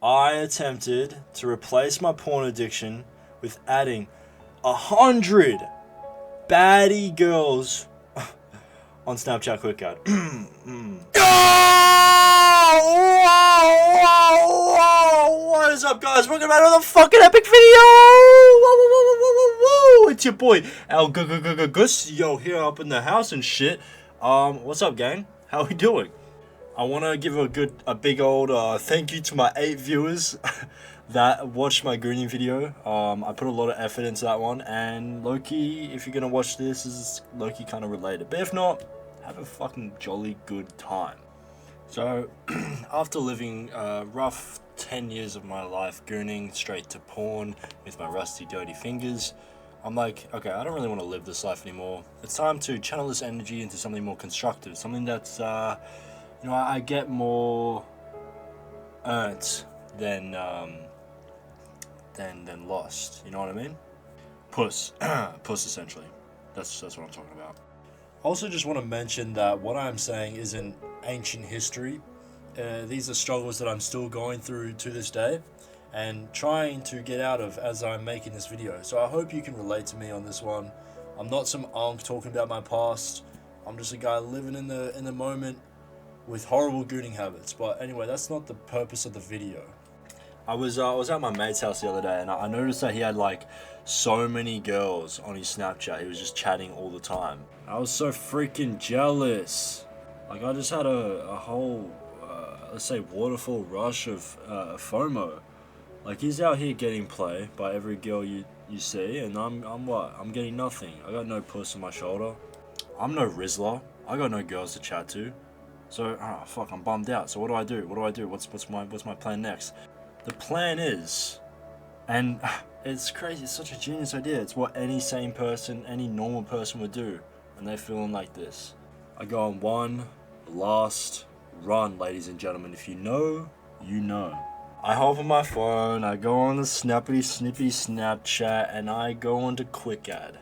I attempted to replace my porn addiction with adding 100 baddie girls on Snapchat quick ad. What is up, guys? Welcome back to another fucking epic video. It's your boy El Gus, yo, here up in the house and shit. What's up, gang? How we doing? I want to give a big old thank you to my 8 viewers that watched my Gooning video. I put a lot of effort into that one, and Loki, if you're gonna watch this, is Loki kind of related. But if not, have a fucking jolly good time. So, after living a rough 10 years of my life gooning straight to porn with my rusty, dirty fingers, I'm like, okay, I don't really want to live this life anymore. It's time to channel this energy into something more constructive, something that's I get more earned than lost. You know what I mean? Puss essentially. That's what I'm talking about. I also just want to mention that what I'm saying isn't ancient history. These are struggles that I'm still going through to this day and trying to get out of as I'm making this video. So I hope you can relate to me on this one. I'm not some unk talking about my past. I'm just a guy living in the moment with horrible gooning habits. But anyway, that's not the purpose of the video. I was at my mate's house the other day, and I noticed that he had like so many girls on his Snapchat. He was just chatting all the time. I was so freaking jealous. Like, I just had a whole let's say waterfall rush of FOMO. Like, he's out here getting play by every girl you see, and I'm what? I'm getting nothing. I got no puss on my shoulder. I'm no Rizzler. I got no girls to chat to. So, fuck, I'm bummed out. So what do I do? What's my plan next? The plan is, and it's crazy, it's such a genius idea. It's what any sane person, any normal person would do when they're feeling like this. I go on one last run, ladies and gentlemen. If you know, you know. I hop on my phone, I go on the snappity snippy Snapchat, and I go on to quick ad.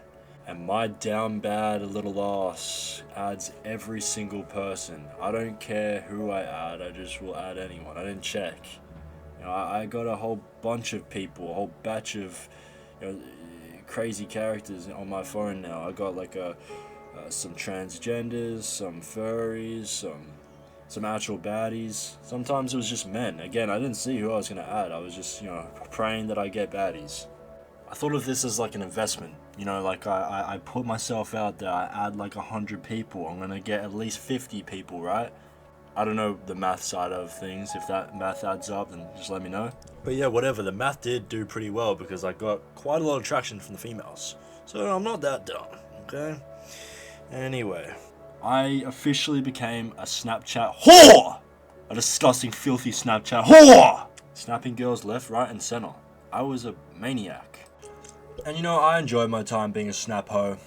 And my down bad little ass adds every single person. I don't care who I add, I just will add anyone. I didn't check. You know, I got a whole bunch of people, a whole batch of crazy characters on my phone now. I got like some transgenders, some furries, some actual baddies. Sometimes it was just men. Again, I didn't see who I was gonna add. I was just praying that I get baddies. I thought of this as like an investment. Like I put myself out there, I add like 100 people, I'm gonna get at least 50 people, right? I don't know the math side of things. If that math adds up, then just let me know. But yeah, whatever, the math did do pretty well because I got quite a lot of traction from the females. So I'm not that dumb, okay? Anyway, I officially became a Snapchat whore! A disgusting, filthy Snapchat whore! Snapping girls left, right, and center. I was a maniac. And I enjoyed my time being a snap hoe.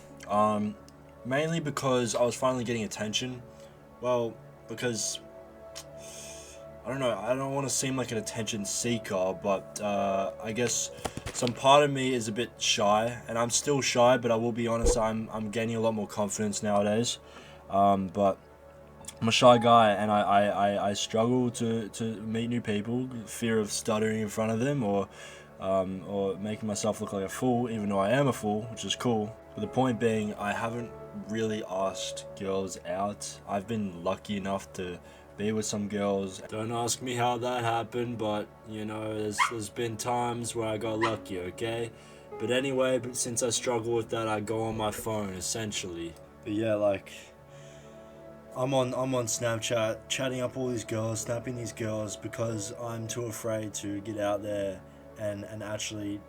Mainly because I was finally getting attention. Well, because I don't know, I don't want to seem like an attention seeker, but I guess some part of me is a bit shy, and I'm still shy, but I will be honest, I'm gaining a lot more confidence nowadays. But I'm a shy guy, and I struggle to meet new people, fear of stuttering in front of them, or making myself look like a fool, even though I am a fool, which is cool. But the point being, I haven't really asked girls out. I've been lucky enough to be with some girls. Don't ask me how that happened, but there's been times where I got lucky, okay? But anyway, since I struggle with that, I go on my phone essentially. But yeah, like I'm on Snapchat, chatting up all these girls, snapping these girls because I'm too afraid to get out there and actually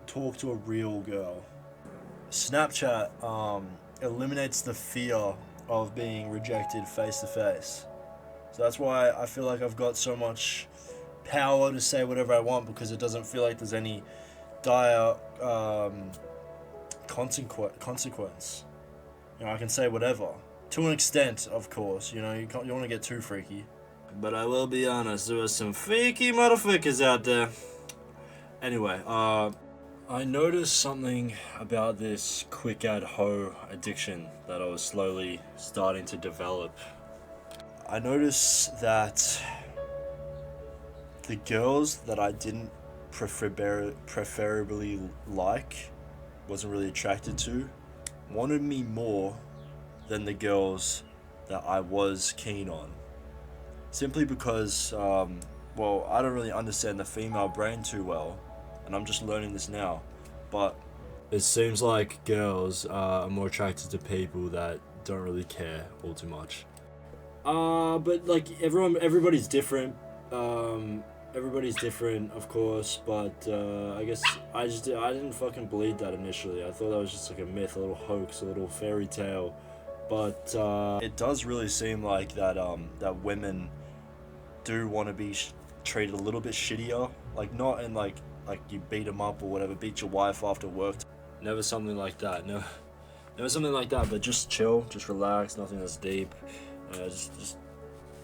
talk to a real girl. Snapchat eliminates the fear of being rejected face to face. So that's why I feel like I've got so much power to say whatever I want, because it doesn't feel like there's any dire consequence. I can say whatever. To an extent, of course. You don't want to get too freaky. But I will be honest, there are some freaky motherfuckers out there. Anyway, I noticed something about this quick ad hoe addiction that I was slowly starting to develop. I noticed that The girls that I didn't preferably like, wasn't really attracted to, wanted me more than the girls that I was keen on. Simply because, well, I don't really understand the female brain too well, and I'm just learning this now. But it seems like girls are more attracted to people that don't really care all too much. But like everybody's different. Everybody's different, of course, but I guess I didn't fucking believe that initially. I thought that was just like a myth, a little hoax, a little fairy tale. But it does really seem like that that women do want to be treated a little bit shittier, like not in like you beat them up or whatever, beat your wife after work. Never something like that. No, never something like that. But just chill, just relax, nothing that's deep. Just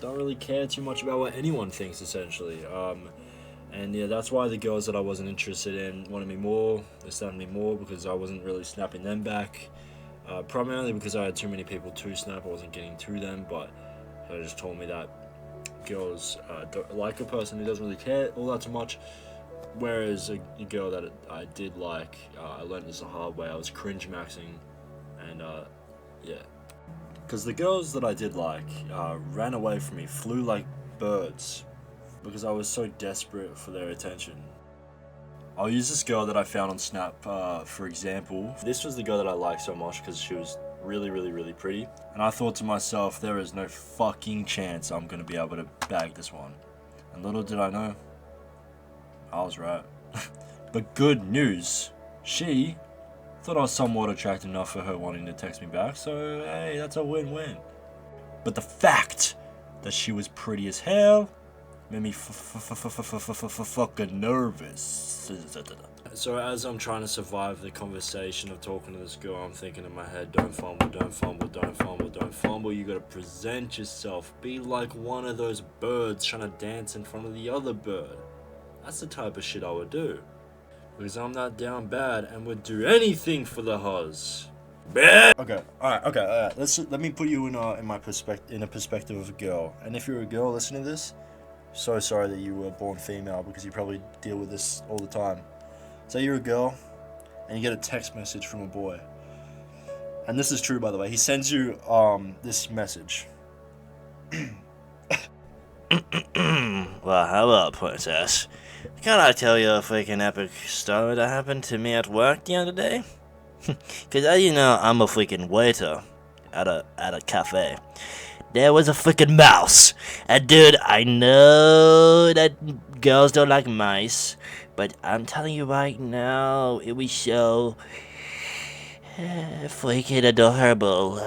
don't really care too much about what anyone thinks, essentially. And yeah, that's why the girls that I wasn't interested in wanted me more. They snapped me more because I wasn't really snapping them back. Primarily because I had too many people to snap. I wasn't getting to them, but they just told me that girls don't like a person who doesn't really care all that too much. Whereas a girl that I did like, I learned this the hard way. I was cringe maxing, and yeah. Because the girls that I did like ran away from me, flew like birds, because I was so desperate for their attention. I'll use this girl that I found on Snap for example. This was the girl that I liked so much because she was really pretty. And I thought to myself, there is no fucking chance I'm going to be able to bag this one. And little did I know, I was right. But good news, she thought I was somewhat attractive enough for her wanting to text me back, so hey, that's a win-win. But the fact that she was pretty as hell made me fucking nervous. So as I'm trying to survive the conversation of talking to this girl, I'm thinking in my head, don't fumble, don't fumble, don't fumble, don't fumble. You gotta present yourself. Be like one of those birds trying to dance in front of the other bird. That's the type of shit I would do. Because I'm not down bad and would do anything for the huzz. Okay, alright. Let me put you in a perspective of a girl. And if you're a girl listening to this, so sorry that you were born female because you probably deal with this all the time. Say you're a girl and you get a text message from a boy. And this is true, by the way. He sends you this message. Well, hello, princess. Can I tell you a freaking epic story that happened to me at work the other day? Cause as you know, I'm a freaking waiter at a cafe. There was a freaking mouse. And dude, I know that girls don't like mice, but I'm telling you right now, it was so freaking adorable.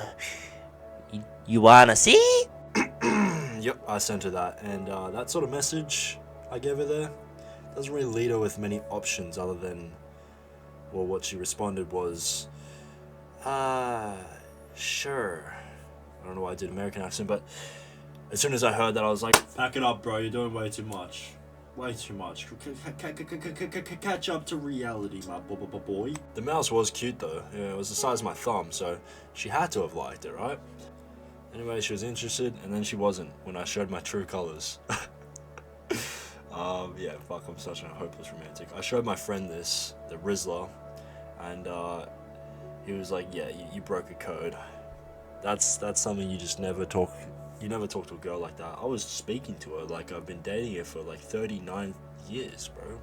You wanna see? Yep, I sent her that, and that sort of message I gave her there doesn't really lead her with many options other than, well, what she responded was, sure. I don't know why I did American accent, but as soon as I heard that, I was like, back it up, bro, you're doing way too much. Way too much. Catch up to reality, my boy. The mouse was cute, though. Yeah, it was the size of my thumb, so she had to have liked it, right? Anyway, she was interested, and then she wasn't when I showed my true colors. Yeah, fuck, I'm such a hopeless romantic. I showed my friend this, the Rizzler, and he was like, yeah, you broke a code. That's something you just never talk. You never talk to a girl like that. I was speaking to her like I've been dating her for like 39 years, bro.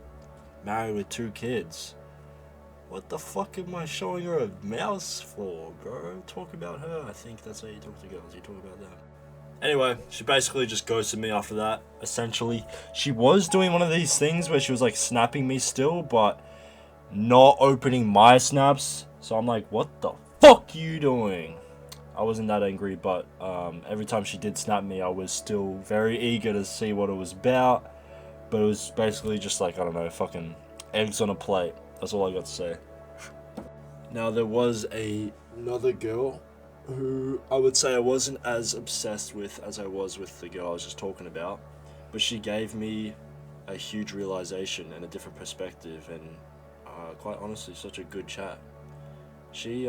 Married with 2 kids. What the fuck am I showing her a mouse for, bro? Talk about her. I think that's how you talk to girls. You talk about them. Anyway, she basically just ghosted me after that, essentially. She was doing one of these things where she was like snapping me still, but not opening my snaps. So I'm like, what the fuck you doing? I wasn't that angry, but every time she did snap me, I was still very eager to see what it was about. But it was basically just like, I don't know, fucking eggs on a plate. That's all I got to say. Now, there was another girl who I would say I wasn't as obsessed with as I was with the girl I was just talking about. But she gave me a huge realization and a different perspective, and quite honestly, such a good chat. She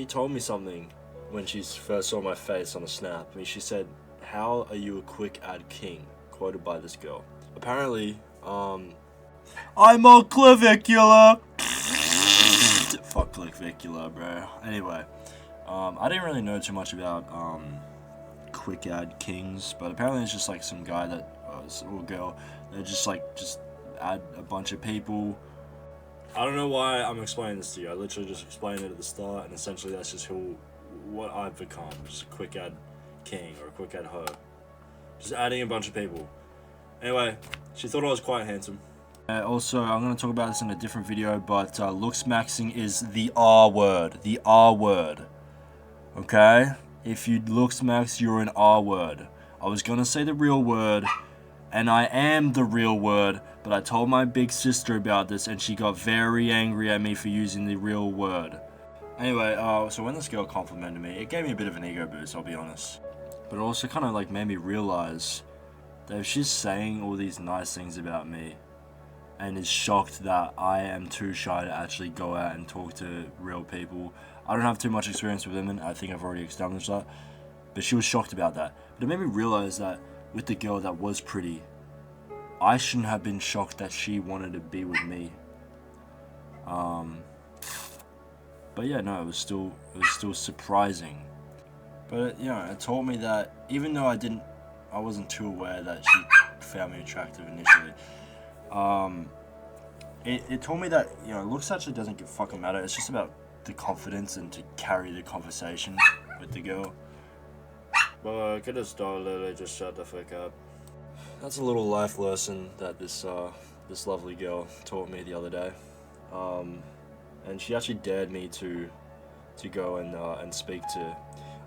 told me something when she first saw my face on a snap. I mean, she said, "How are you a quick ad king?" Quoted by this girl. apparently, I'm a clavicular. Fuck clavicular, bro. Anyway, I didn't really know too much about Quick Add Kings, but apparently it's just like some guy that, or girl, that just add a bunch of people. I don't know why I'm explaining this to you. I literally just explained it at the start, and essentially that's just what I've become. Just a Quick Add King or a Quick Add Ho. Just adding a bunch of people. Anyway, she thought I was quite handsome. Also, I'm going to talk about this in a different video, but looks maxing is the R word. The R word. Okay? If you looks max, you're an R word. I was going to say the real word, and I am the real word, but I told my big sister about this, and she got very angry at me for using the real word. Anyway, so when this girl complimented me, it gave me a bit of an ego boost, I'll be honest. But it also kind of like made me realize that if she's saying all these nice things about me, and is shocked that I am too shy to actually go out and talk to real people. I don't have too much experience with women, I think I've already established that, but she was shocked about that. But it made me realize that with the girl that was pretty, I shouldn't have been shocked that she wanted to be with me. But yeah, no, it was still surprising. But you know, it taught me that even though I wasn't too aware that she found me attractive initially. It told me that, you know, looks actually doesn't fucking matter. It's just about the confidence and to carry the conversation with the girl. But I could have started literally just shut the fuck up. That's a little life lesson that this lovely girl taught me the other day. And she actually dared me to go and speak to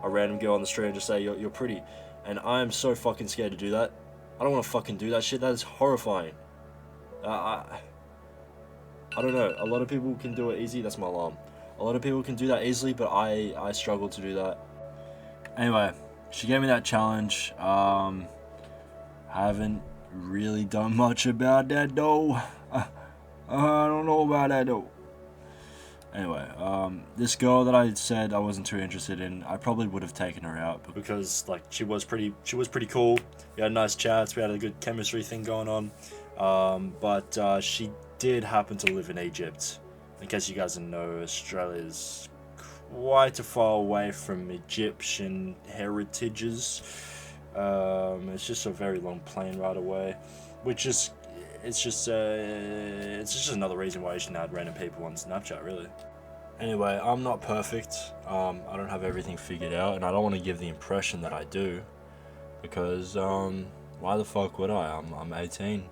a random girl on the street and just say you're pretty. And I am so fucking scared to do that. I don't want to fucking do that shit. That is horrifying. I don't know. A lot of people can do it easy. That's my alarm. A lot of people can do that easily, but I struggle to do that. Anyway, she gave me that challenge. Haven't really done much about that though. I don't know about that though. Anyway, this girl that I said I wasn't too interested in, I probably would have taken her out because like she was pretty cool. We had nice chats. We had a good chemistry thing going on. But she did happen to live in Egypt. In case you guys didn't know, Australia's quite a far away from Egyptian heritages. It's just a very long plane ride away, which is it's just another reason why you shouldn't add random people on Snapchat, really. Anyway, I'm not perfect. I don't have everything figured out, and I don't want to give the impression that I do, because why the fuck would I? I'm 18.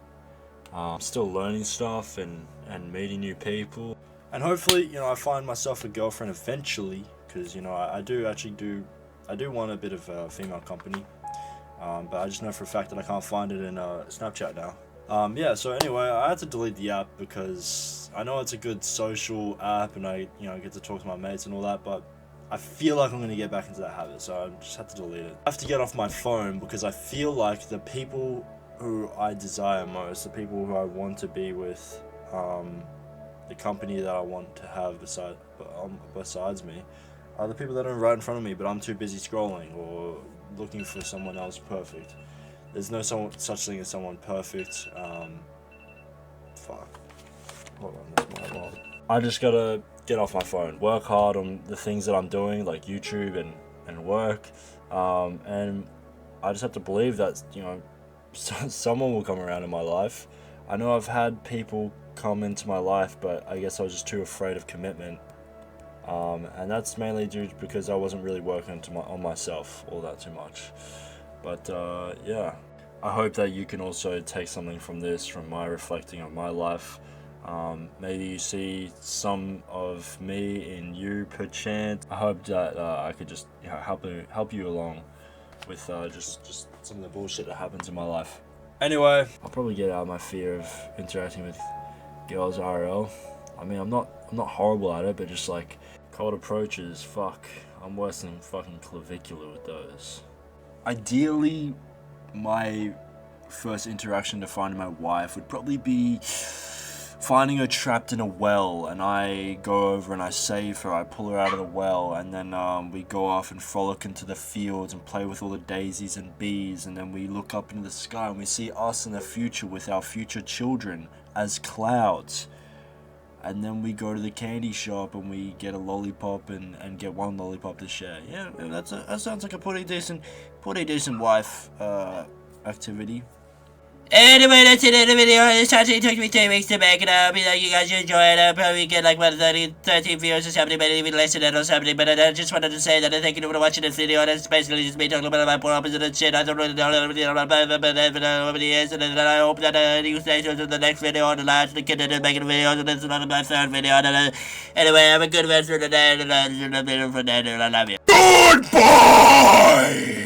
I'm still learning stuff and meeting new people, and hopefully, you know, I find myself a girlfriend eventually, because you know I do want a bit of female company, but I just know for a fact that I can't find it in Snapchat now. Yeah, so anyway, I had to delete the app because I know it's a good social app and I get to talk to my mates and all that, but I feel like I'm going to get back into that habit, so I just had to delete it. I have to get off my phone because I feel like the people who I desire most, the people who I want to be with, the company that I want to have besides me, are the people that are right in front of me, but I'm too busy scrolling or looking for someone else perfect. There's no such thing as someone perfect. Fuck. Hold on, that's my alarm. I just gotta get off my phone, work hard on the things that I'm doing, like YouTube and work, and I just have to believe that, you know, someone will come around in my life. I know I've had people come into my life, but I guess I was just too afraid of commitment, and that's mainly due because I wasn't really working on myself all that too much. But yeah, I hope that you can also take something from this, from my reflecting on my life. Maybe you see some of me in you, perchance. I hope that I could just help you along with just some of the bullshit that happens in my life. Anyway, I'll probably get out of my fear of interacting with girls IRL. I mean, I'm not horrible at it, but just like cold approaches, fuck, I'm worse than fucking clavicular with those. Ideally, my first interaction to finding my wife would probably be finding her trapped in a well, and I go over and I save her. I pull her out of the well, and then we go off and frolic into the fields and play with all the daisies and bees, and then we look up into the sky and we see us in the future with our future children as clouds. And then we go to the candy shop and we get a lollipop and get one lollipop to share. Yeah, that sounds like a pretty decent wife activity. Anyway, that's it in the video. This actually took me 2 weeks to make it. I hope you guys enjoy it. I'll probably get like 13 views or something, maybe even less than that or something. But I just wanted to say that I thank you for watching this video. That's basically just me talking about my poor opposite and shit. I don't really know what it is. And I hope that you stay tuned to the next video on the last the kid that making videos. And this is one of my third video. Anyway, have a good rest of the day. And I love you. Goodbye!